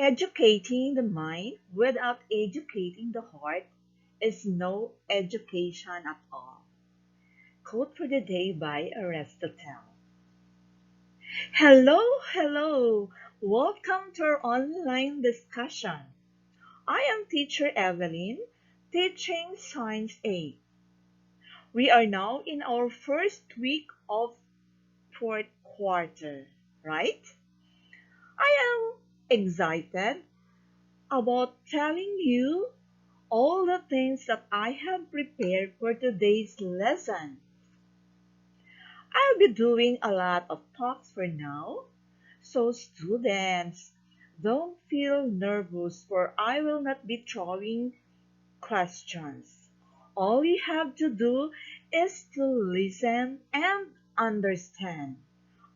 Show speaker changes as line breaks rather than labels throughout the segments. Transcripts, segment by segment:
Educating the mind without educating the heart is no education at all. Quote for the day by Aristotle. Hello, hello. Welcome to our online discussion. I am teacher Evelyn, teaching Science A. We are now in our first week of fourth quarter, right? I am excited about telling you all the things that I have prepared for today's lesson. I'll be doing a lot of talks for now, so students, don't feel nervous for I will not be throwing questions. All you have to do is to listen and understand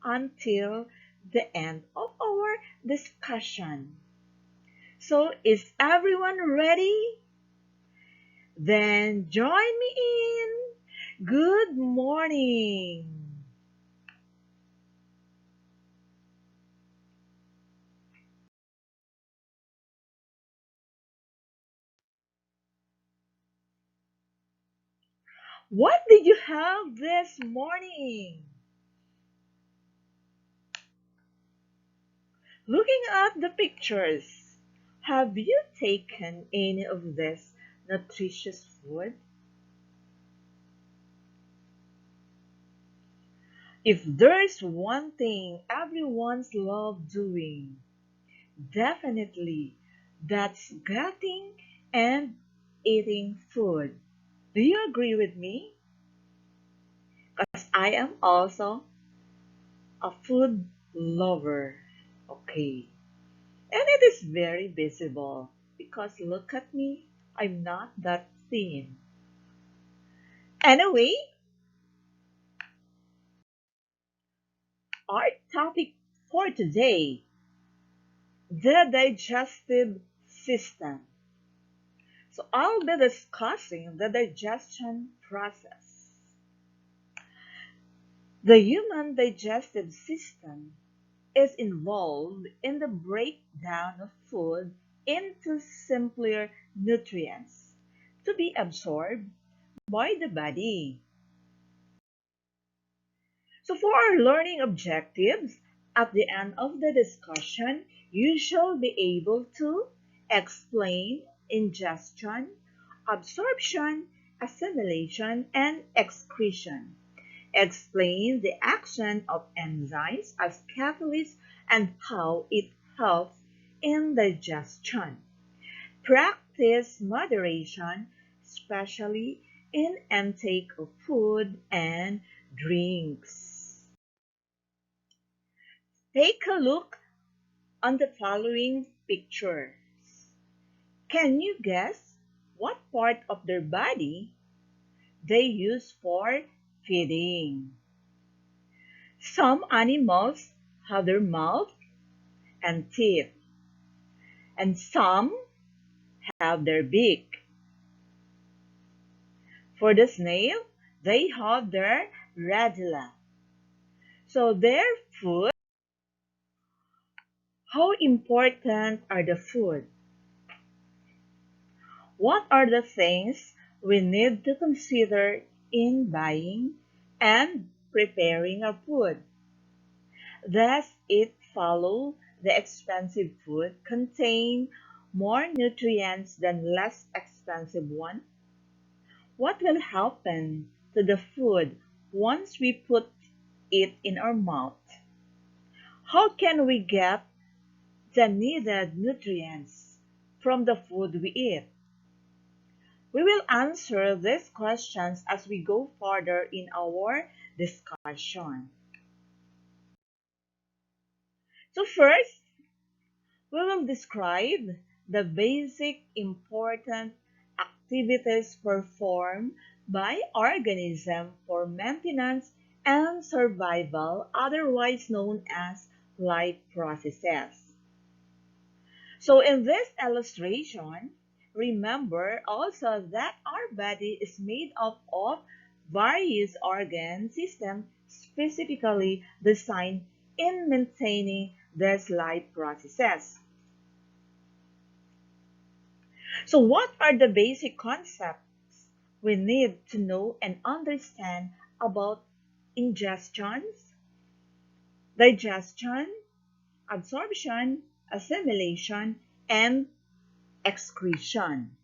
until the end of our discussion. So, is everyone ready? Then join me in. Good morning. What did you have this morning? Looking at the pictures, have you taken any of this nutritious food? If there's one thing everyone's love doing, definitely that's getting and eating food. Do you agree with me? Because I am also a food lover. Okay. And it is very visible because look at me, I'm not that thin. Anyway, our topic for today, the digestive system. So I'll be discussing the digestion process. The human digestive system is involved in the breakdown of food into simpler nutrients to be absorbed by the body. So for our learning objectives, at the end of the discussion, you shall be able to explain ingestion, absorption, assimilation, and excretion. Explain the action of enzymes as catalysts and how it helps in digestion. Practice moderation, especially in intake of food and drinks. Take a look on the following pictures. Can you guess what part of their body they use for feeding? Some animals have their mouth and teeth, and some have their beak. For the snail, they have their radula. So their food, how important are the food? What are the things we need to consider in buying and preparing our food? Does it follow the expensive food contain more nutrients than less expensive one? What will happen to the food once we put it in our mouth? How can we get the needed nutrients from the food we eat? We will answer these questions as we go further in our discussion. So first, we will describe the basic important activities performed by organism for maintenance and survival, otherwise known as life processes. So in this illustration, remember also that our body is made up of various organ systems specifically designed in maintaining these life processes. So what are the basic concepts we need to know and understand about ingestions, digestion, absorption, assimilation, and excretion?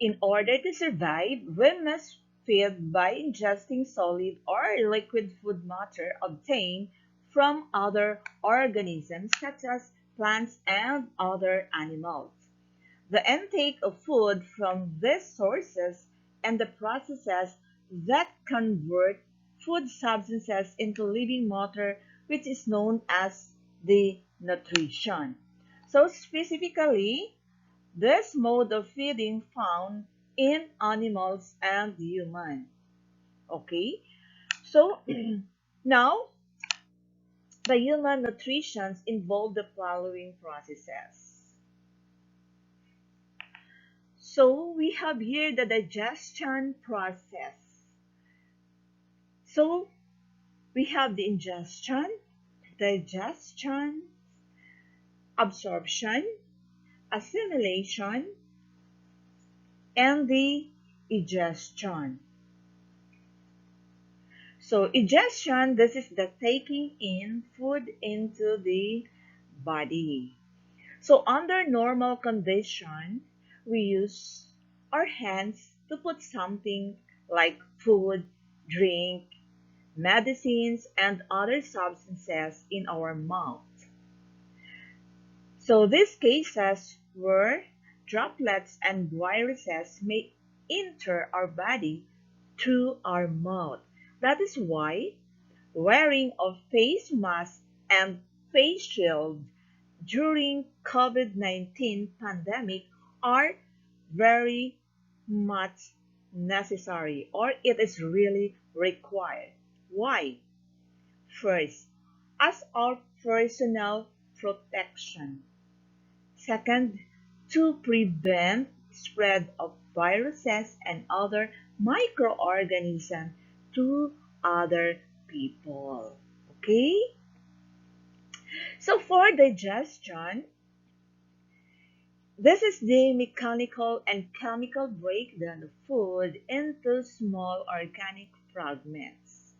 In order to survive, we must feed by ingesting solid or liquid food matter obtained from other organisms such as plants and other animals. The intake of food from these sources and the processes that convert food substances into living matter, which is known as the nutrition. So specifically, this mode of feeding found in animals and human. Okay, so now the human nutrition involve the following processes. So we have here the digestion process. So we have the ingestion, digestion, absorption, assimilation, and the digestion. So ingestion, this is the taking in food into the body. So under normal condition, we use our hands to put something like food, drink, medicines, and other substances in our mouth. So these cases where droplets and viruses may enter our body through our mouth. That is why wearing of face mask and face shield during COVID-19 pandemic are very much necessary, or it is really required. Why? First, as our personal protection. Second, to prevent spread of viruses and other microorganisms to other people. Okay? So for digestion, this is the mechanical and chemical breakdown of food into small organic fragments.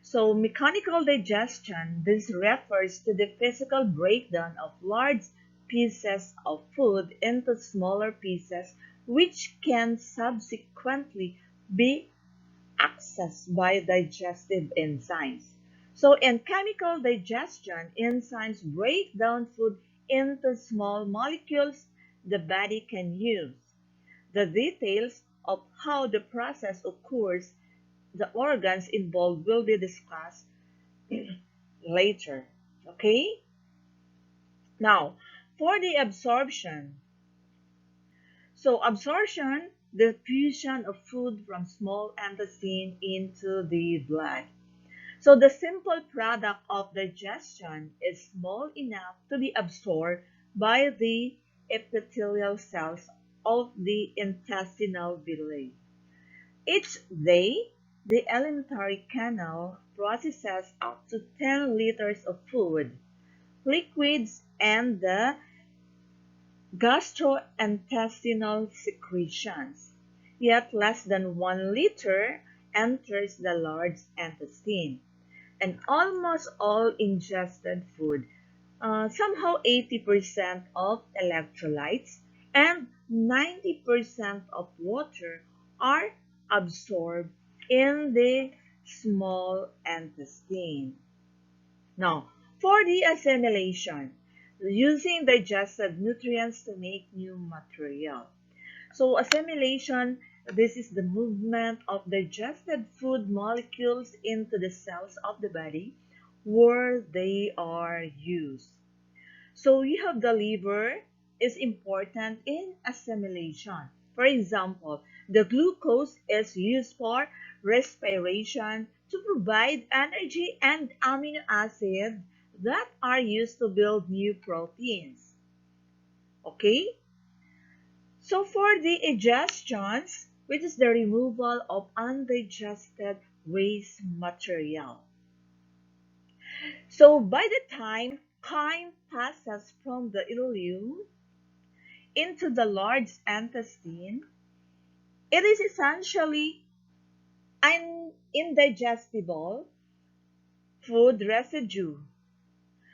So mechanical digestion, this refers to the physical breakdown of large pieces of food into smaller pieces which can subsequently be accessed by digestive enzymes. So in chemical digestion, enzymes break down food into small molecules the body can use. The details of how the process occurs, the organs involved will be discussed later. Okay? Now, for the absorption. So absorption, the diffusion of food from small intestine into the blood. So the simple product of digestion is small enough to be absorbed by the epithelial cells of the intestinal villi. Each day, the alimentary canal processes up to 10 liters of food, liquids, and the gastrointestinal secretions. Yet less than 1 liter enters the large intestine. And almost all ingested food, somehow 80% of electrolytes and 90% of water are absorbed in the small intestine. Now, for the assimilation, using digested nutrients to make new material. So assimilation, this is the movement of digested food molecules into the cells of the body where they are used. So you have the liver is important in assimilation. For example, the glucose is used for respiration to provide energy and amino acids that are used to build new proteins. Okay? So for the digestions, which is the removal of undigested waste material. So by the time chyme passes from the ileum into the large intestine, it is essentially an indigestible food residue.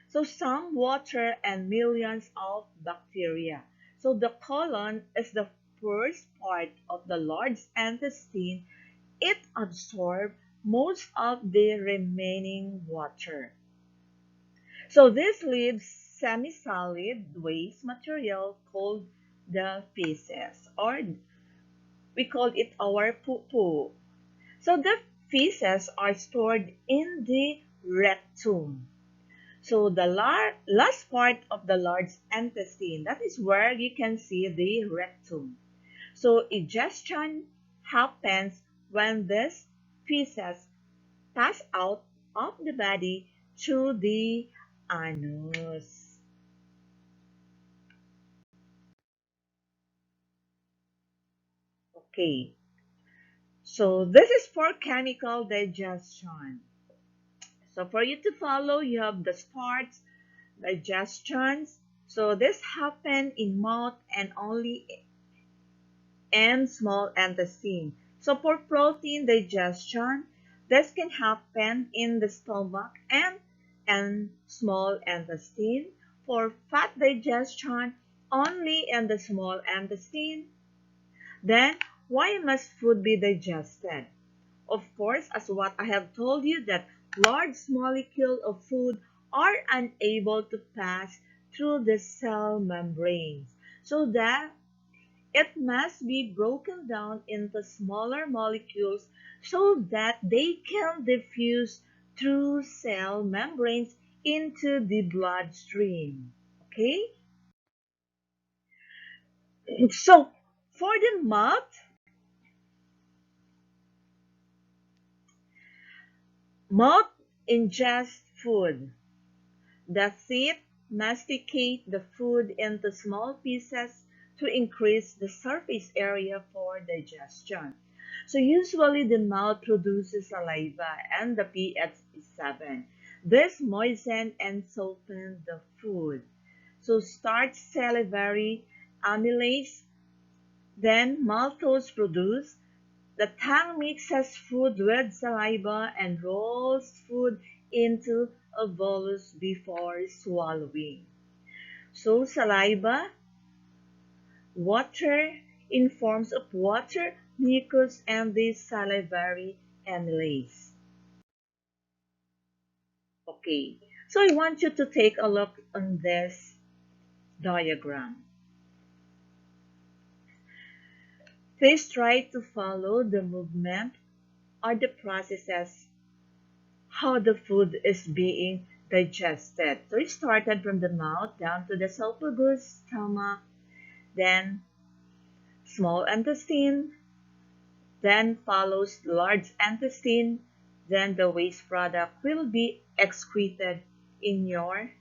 So some water and millions of bacteria. So the colon is the first part of the large intestine. It absorbs most of the remaining water. So this leaves semi-solid waste material called the feces, or we call it our poo-poo. So the feces are stored in the rectum. So the last part of the large intestine, that is where you can see the rectum. So digestion happens when this feces pass out of the body to the anus. Okay, so this is for chemical digestion. So for you to follow, you have the starts, digestions. So this happen in mouth and only and small intestine. So for protein digestion, this can happen in the stomach and small intestine. For fat digestion, only in the small intestine. Then, why must food be digested? Of course, as what I have told you, that large molecules of food are unable to pass through the cell membranes. So that it must be broken down into smaller molecules so that they can diffuse through cell membranes into the bloodstream. Okay? So, for the mouth ingests food. The teeth masticate the food into small pieces to increase the surface area for digestion. So usually the mouth produces saliva and the pH is 7. This moisten and soften the food. So starts salivary amylase, then maltose produce. The tongue mixes food with saliva and rolls food into a bolus before swallowing. So saliva, water in forms of water, mucus, and the salivary amylase. Okay, so I want you to take a look on this diagram. Please try to follow the movement or the processes how the food is being digested. So it started from the mouth down to the esophagus, stomach, then small intestine, then follows large intestine, then the waste product will be excreted in your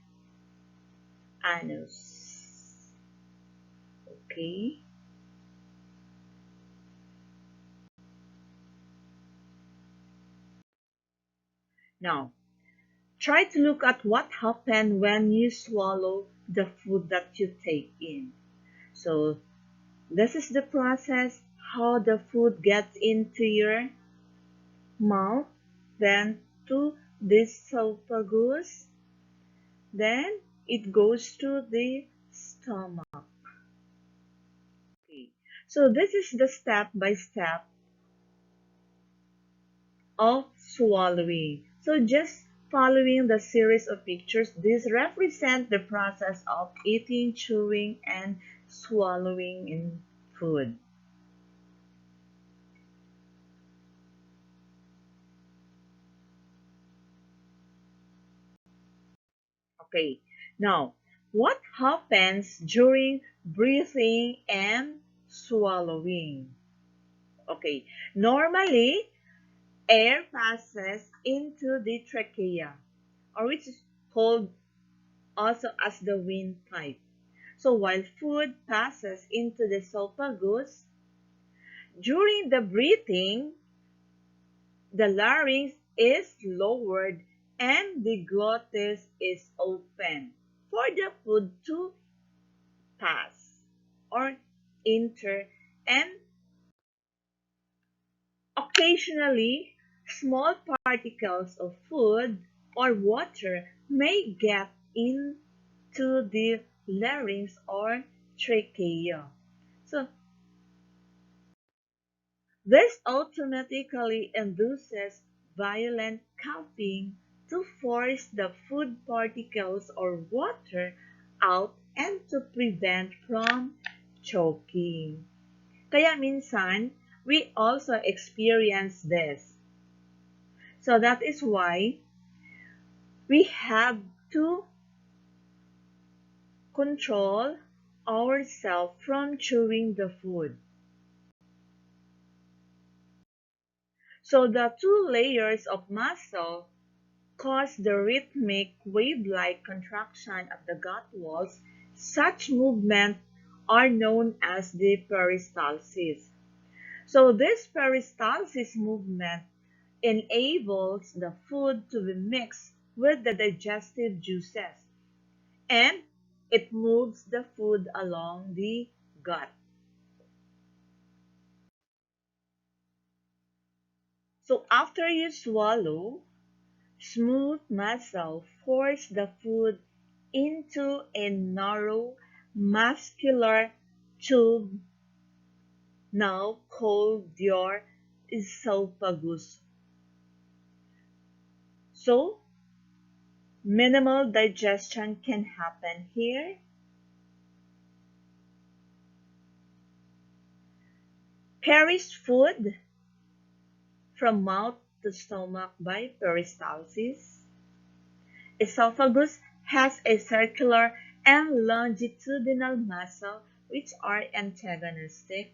anus. Okay? Now, try to look at what happened when you swallow the food that you take in. So, this is the process how the food gets into your mouth, then to the esophagus, then it goes to the stomach. Okay. So this is the step by step of swallowing. So just following the series of pictures, these represent the process of eating, chewing, and swallowing in food. Okay, now what happens during breathing and swallowing? Okay, normally air passes into the trachea, or which is called also as the windpipe. So while food passes into the esophagus, during the breathing, the larynx is lowered and the glottis is open for the food to pass or enter, and occasionally small particles of food or water may get into the larynx or trachea. So this automatically induces violent coughing to force the food particles or water out and to prevent from choking. Kaya minsan, we also experience this. So that is why we have to control ourselves from chewing the food. So the two layers of muscle cause the rhythmic wave-like contraction of the gut walls. Such movements are known as the peristalsis. So this peristalsis movement enables the food to be mixed with the digestive juices, and it moves the food along the gut. So after you swallow, smooth muscle force the food into a narrow muscular tube now called your esophagus. So minimal digestion can happen here. Carries food from mouth to stomach by peristalsis. Esophagus has a circular and longitudinal muscle which are antagonistic.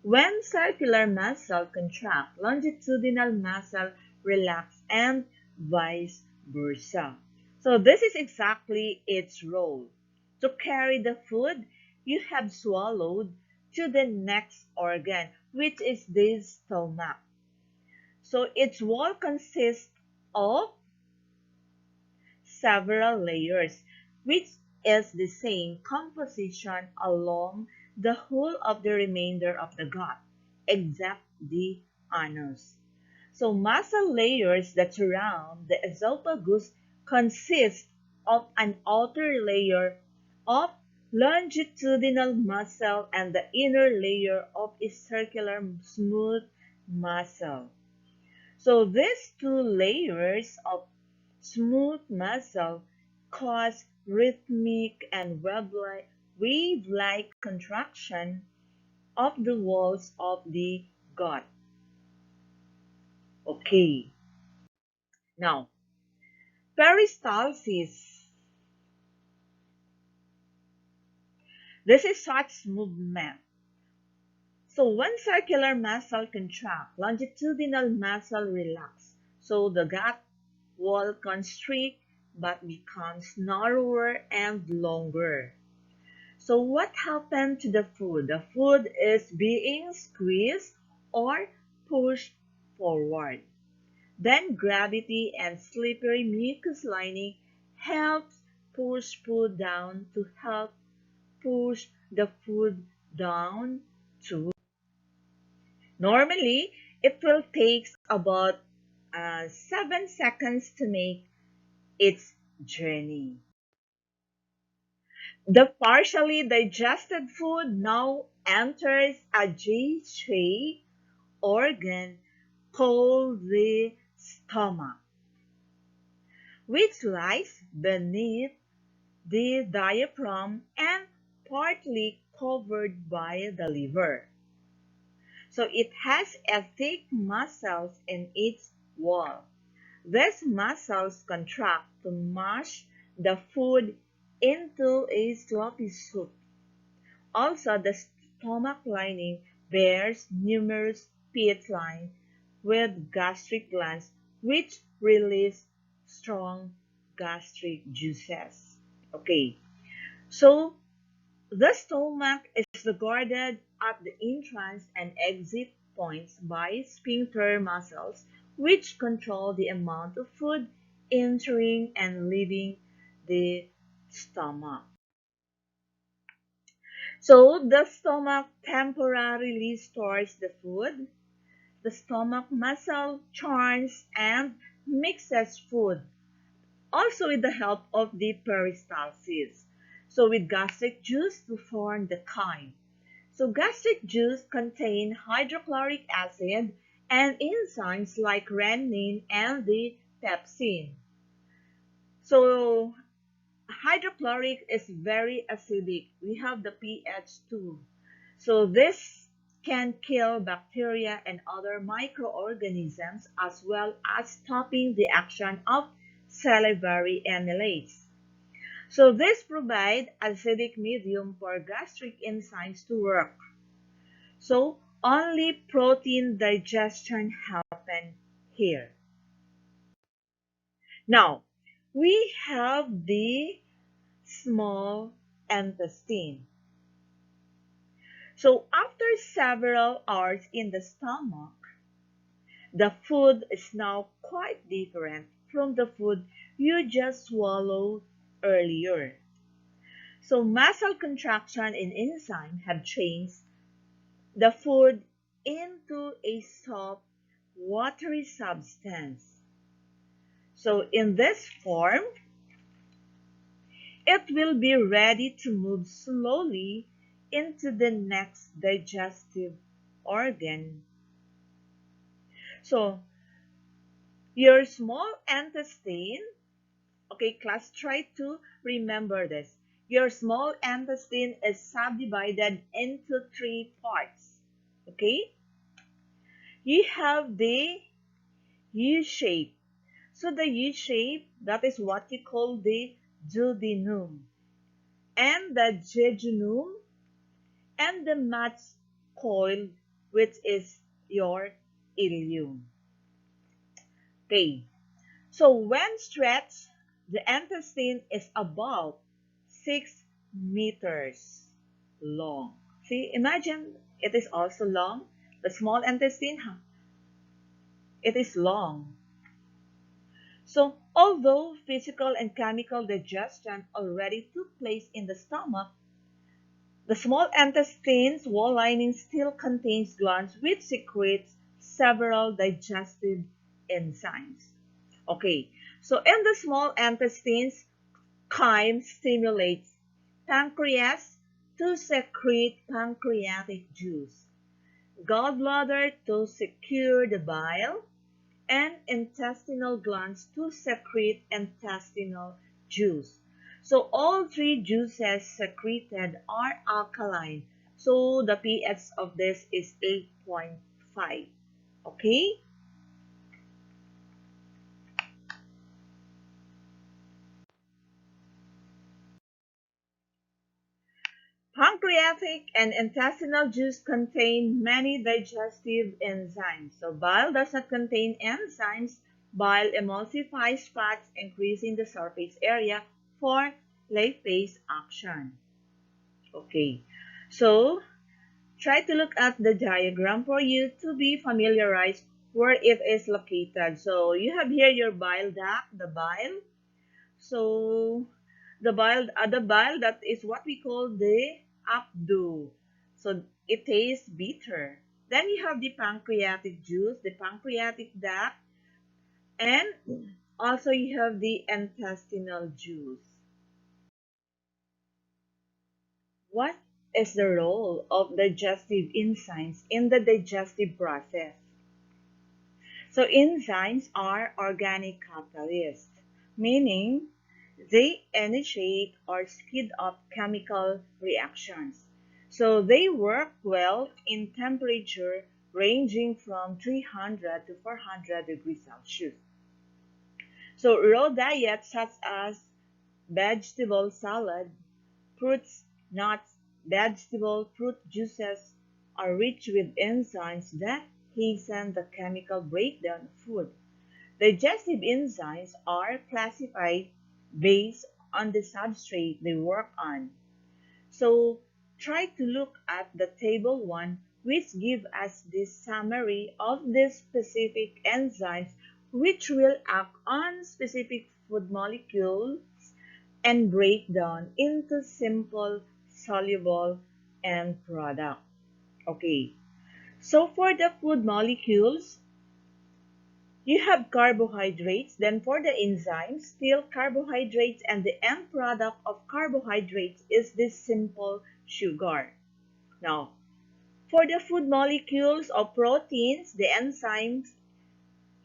When circular muscle contract, longitudinal muscle relax and vice versa. So this is exactly its role. To carry the food you have swallowed to the next organ, which is the stomach. So its wall consists of several layers, which is the same composition along the whole of the remainder of the gut, except the anus. So muscle layers that surround the esophagus consist of an outer layer of longitudinal muscle and the inner layer of a circular smooth muscle. So these two layers of smooth muscle cause rhythmic and wave-like contraction of the walls of the gut. Okay, now peristalsis. This is such movement. So when circular muscle contract, longitudinal muscle relax. So the gut wall constrict but becomes narrower and longer. So what happened to the food? The food is being squeezed or pushed forward. Then gravity and slippery mucus lining helps push food down to help push the food down to. Normally, it will take about 7 seconds to make its journey. The partially digested food now enters a J-shaped organ called the stomach, which lies beneath the diaphragm and partly covered by the liver. So it has a thick muscles in its wall. These muscles contract to mash the food into a sloppy soup. Also, the stomach lining bears numerous pit lines with gastric glands which release strong gastric juices. Okay, so the stomach is guarded at the entrance and exit points by sphincter muscles which control the amount of food entering and leaving the stomach. So the stomach temporarily stores the food. The stomach muscle churns and mixes food, also with the help of the peristalsis. So with gastric juice to form the chyme. So gastric juice contain hydrochloric acid and enzymes like renin and the pepsin. So hydrochloric is very acidic. We have the pH 2. So this can kill bacteria and other microorganisms as well as stopping the action of salivary amylase. So this provides acidic medium for gastric enzymes to work. So only protein digestion happen here. Now, we have the small intestine. So after several hours in the stomach, the food is now quite different from the food you just swallowed earlier. So muscle contraction and enzyme have changed the food into a soft, watery substance. So in this form, it will be ready to move slowly into the next digestive organ. So your small intestine, okay, class, try to remember this. Your small intestine is subdivided into three parts. Okay? You have the U shape. So the U shape, that is what you call the duodenum, and the jejunum, and the Matt's coil, which is your ileum. Okay, so when stretched, the intestine is about 6 meters long. See, imagine it is also long. The small intestine, it is long. So, although physical and chemical digestion already took place in the stomach, the small intestine's wall lining still contains glands which secretes several digestive enzymes. Okay, so in the small intestines, chyme stimulates pancreas to secrete pancreatic juice, gallbladder to secure the bile, and intestinal glands to secrete intestinal juice. So all three juices secreted are alkaline. So the pH of this is 8.5. Okay? Pancreatic and intestinal juice contain many digestive enzymes. So bile does not contain enzymes. Bile emulsifies fats, increasing the surface area for lipase action. Okay, so try to look at the diagram for you to be familiarized where it is located. So you have here your bile duct, the bile. So the bile that is what we call the updo. So it tastes bitter. Then you have the pancreatic juice, the pancreatic duct, and also you have the intestinal juice. What is the role of digestive enzymes in the digestive process? So enzymes are organic catalysts, meaning they initiate or speed up chemical reactions. So they work well in temperature ranging from 300 to 400 degrees Celsius. So raw diets such as vegetable salad, fruits, nuts, vegetable fruit juices are rich with enzymes that hasten the chemical breakdown of food. Digestive enzymes are classified based on the substrate they work on. So try to look at the table 1, which gives us this summary of the specific enzymes which will act on specific food molecules and break down into simple, soluble, end product. Okay, so for the food molecules, you have carbohydrates. Then for the enzymes, still carbohydrates, and the end product of carbohydrates is this simple sugar. Now, for the food molecules of proteins, the enzymes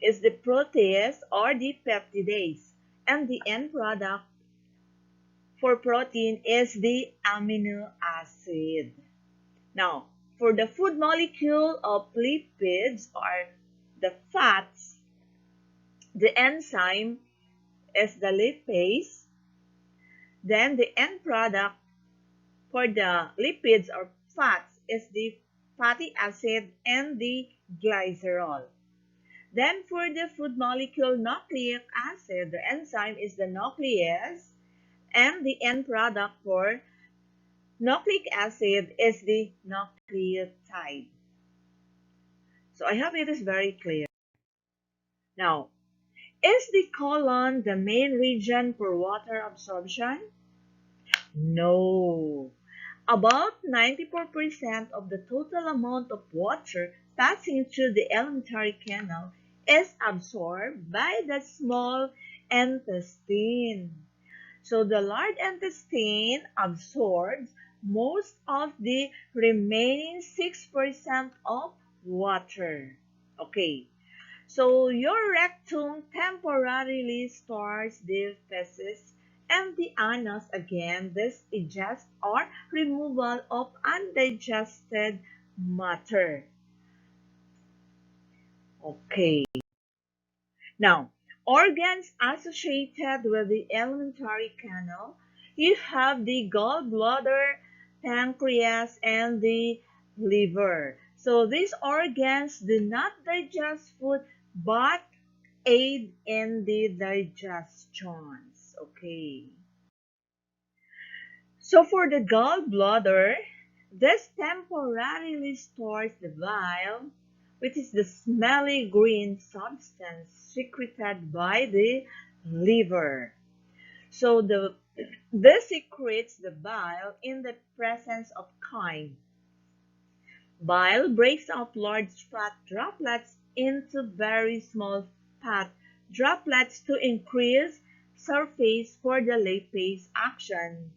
is the protease or the peptidase, and the end product for protein is the amino acid. Now, for the food molecule of lipids or the fats, the enzyme is the lipase. Then the end product for the lipids or fats is the fatty acid and the glycerol. Then for the food molecule nucleic acid, the enzyme is the nuclease, and the end product for nucleic acid is the nucleotide. So I hope it is very clear. Now, is the colon the main region for water absorption? No. About 94% of the total amount of water passing through the alimentary canal is absorbed by the small intestine. So the large intestine absorbs most of the remaining 6% of water. Okay, so your rectum temporarily stores the feces, and the anus again this digest or removal of undigested matter. Okay. Now, organs associated with the alimentary canal, you have the gallbladder, pancreas, and the liver. So these organs do not digest food but aid in the digestions. Okay. So for the gallbladder, this temporarily stores the bile, which is the smelly green substance secreted by the liver. So this secretes the bile in the presence of chyme. Bile breaks up large fat droplets into very small fat droplets to increase surface for the lipase action.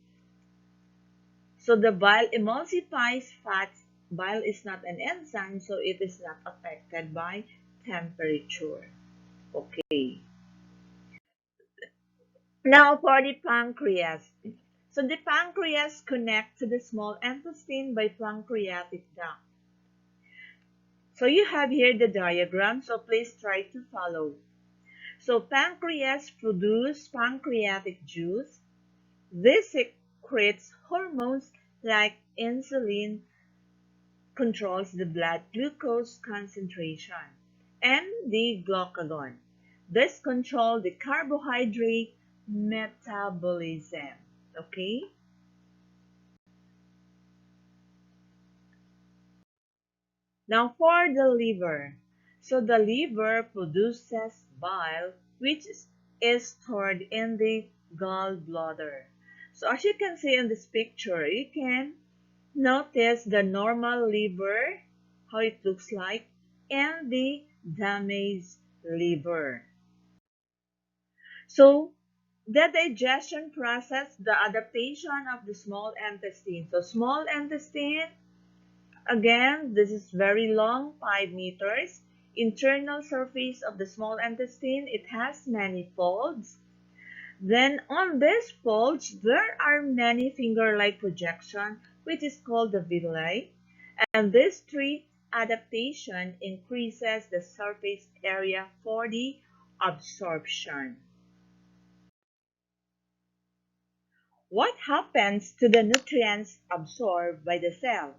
So the bile emulsifies fats. Bile is not an enzyme, so it is not affected by temperature. Okay. Now for the pancreas. So the pancreas connects to the small intestine by pancreatic duct. So you have here the diagram, so please try to follow. So pancreas produces pancreatic juice. This secretes hormones like insulin, controls the blood glucose concentration, and the glucagon. This controls the carbohydrate metabolism. Okay? Now for the liver. So the liver produces bile which is stored in the gallbladder. So as you can see in this picture, you can notice the normal liver, how it looks like, and the damaged liver. So the digestion process, the adaptation of the small intestine. So small intestine, again, this is very long, 5 meters. Internal surface of the small intestine, it has many folds. Then on this folds, there are many finger-like projection, which is called the villi. And this three adaptation increases the surface area for the absorption. What happens to the nutrients absorbed by the cell?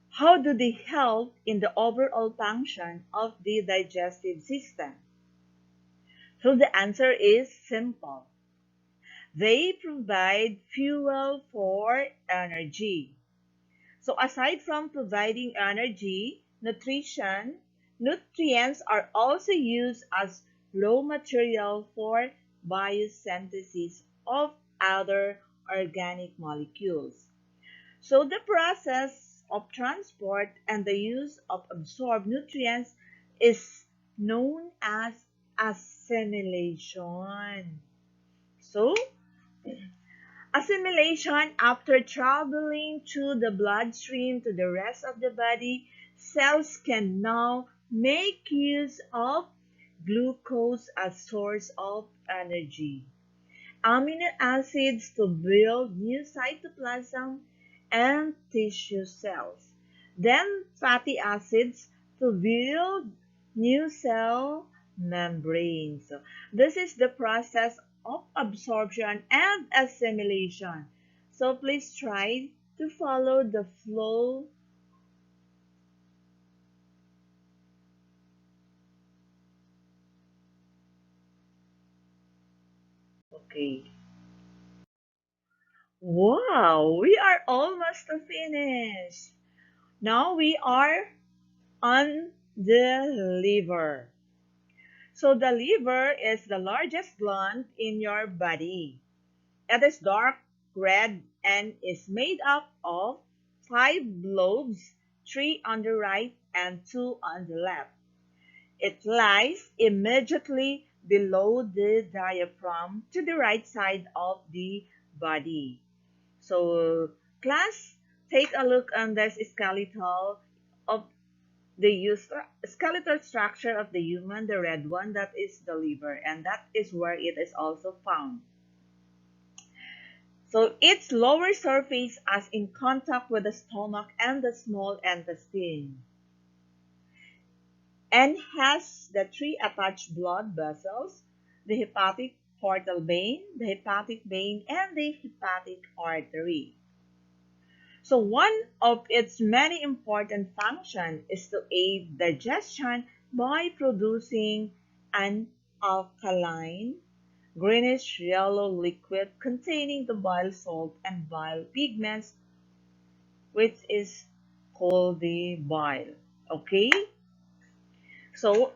How do they help in the overall function of the digestive system? So the answer is simple. They provide fuel for energy. So aside from providing energy, nutrition Nutrients are also used as raw material for biosynthesis of other organic molecules. So the process of transport and the use of absorbed nutrients is known as assimilation. So assimilation, after traveling through the bloodstream to the rest of the body, cells can now make use of glucose as source of energy, amino acids to build new cytoplasm and tissue cells, then fatty acids to build new cell membranes. So this is the process of absorption and assimilation. So please try to follow the flow. Okay. Wow, we are almost finished. Now we are on the liver. So the liver is the largest gland in your body. It is dark red and is made up of five lobes, three on the right and two on the left. It lies immediately below the diaphragm to the right side of the body. So class, take a look on the skeletal of skeletal structure of the human, the red one, that is the liver, and that is where it is also found. So its lower surface is in contact with the stomach and the small intestine, and has the three attached blood vessels, the hepatic portal vein, the hepatic vein, and the hepatic artery. So one of its many important functions is to aid digestion by producing an alkaline, greenish yellow liquid containing the bile salt and bile pigments, which is called the bile. Okay? So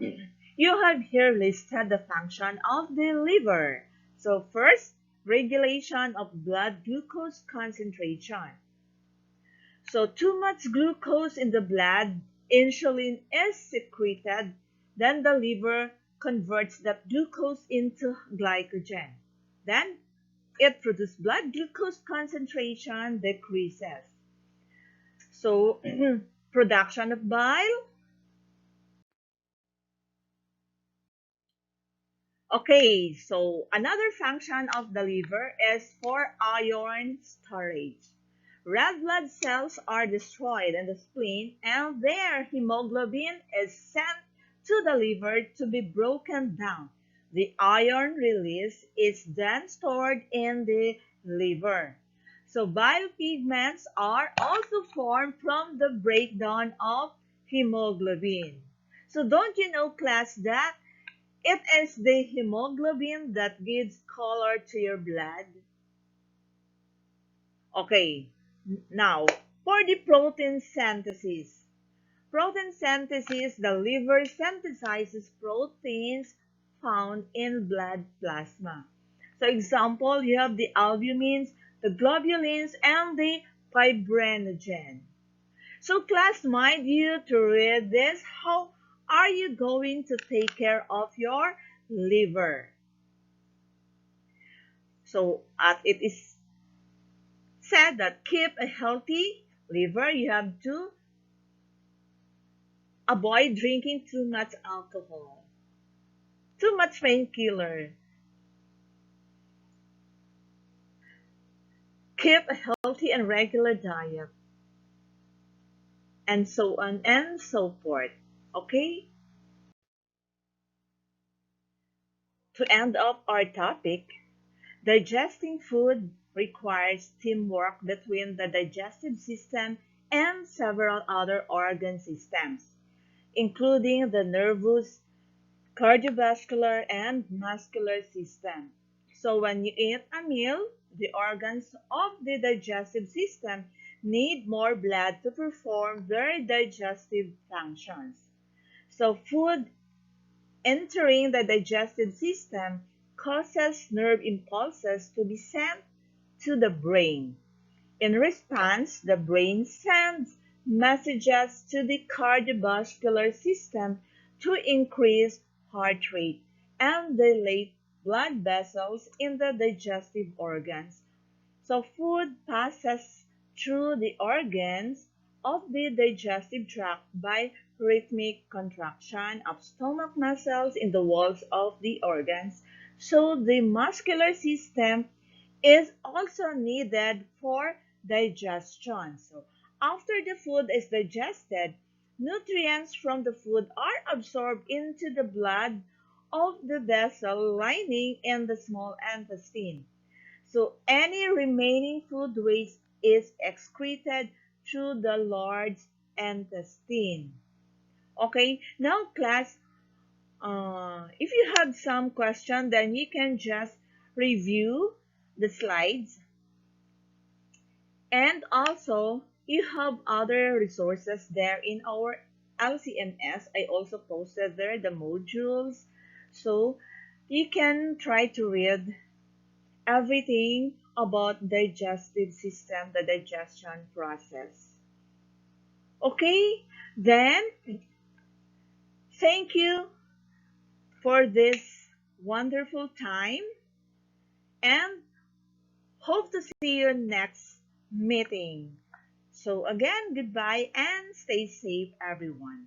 you have here listed the function of the liver. So first, regulation of blood glucose concentration. So too much glucose in the blood, insulin is secreted, then the liver converts that glucose into glycogen. Then it produces blood glucose concentration decreases. So production of bile. Okay, so another function of the liver is for iron storage. Red blood cells are destroyed in the spleen and their hemoglobin is sent to the liver to be broken down. The iron release is then stored in the liver. So bile pigments are also formed from the breakdown of hemoglobin. So don't you know, class, that it is the hemoglobin that gives color to your blood? Okay, now for the protein synthesis. Protein synthesis, the liver synthesizes proteins found in blood plasma. So example, you have the albumins, the globulins, and the fibrinogen. So class, mind you to read this. How are you going to take care of your liver? So it is said that keep a healthy liver, you have to avoid drinking too much alcohol, too much painkiller, keep a healthy and regular diet, and so on and so forth. Okay? To end up our topic, digesting food requires teamwork between the digestive system and several other organ systems, including the nervous, cardiovascular, and muscular system. So when you eat a meal, the organs of the digestive system need more blood to perform their digestive functions. So food entering the digestive system causes nerve impulses to be sent to the brain. In response, the brain sends messages to the cardiovascular system to increase heart rate and dilate blood vessels in the digestive organs. So food passes through the organs of the digestive tract by rhythmic contraction of stomach muscles in the walls of the organs. So the muscular system is also needed for digestion. So after the food is digested, nutrients from the food are absorbed into the blood of the vessel lining in the small intestine. So any remaining food waste is excreted through the large intestine. Okay, now class, if you have some question, then you can just review the slides. And also, you have other resources there in our LCMS. I also posted there the modules. So you can try to read everything about digestive system, the digestion process. Okay, then thank you for this wonderful time and hope to see you next meeting. So again, goodbye and stay safe everyone.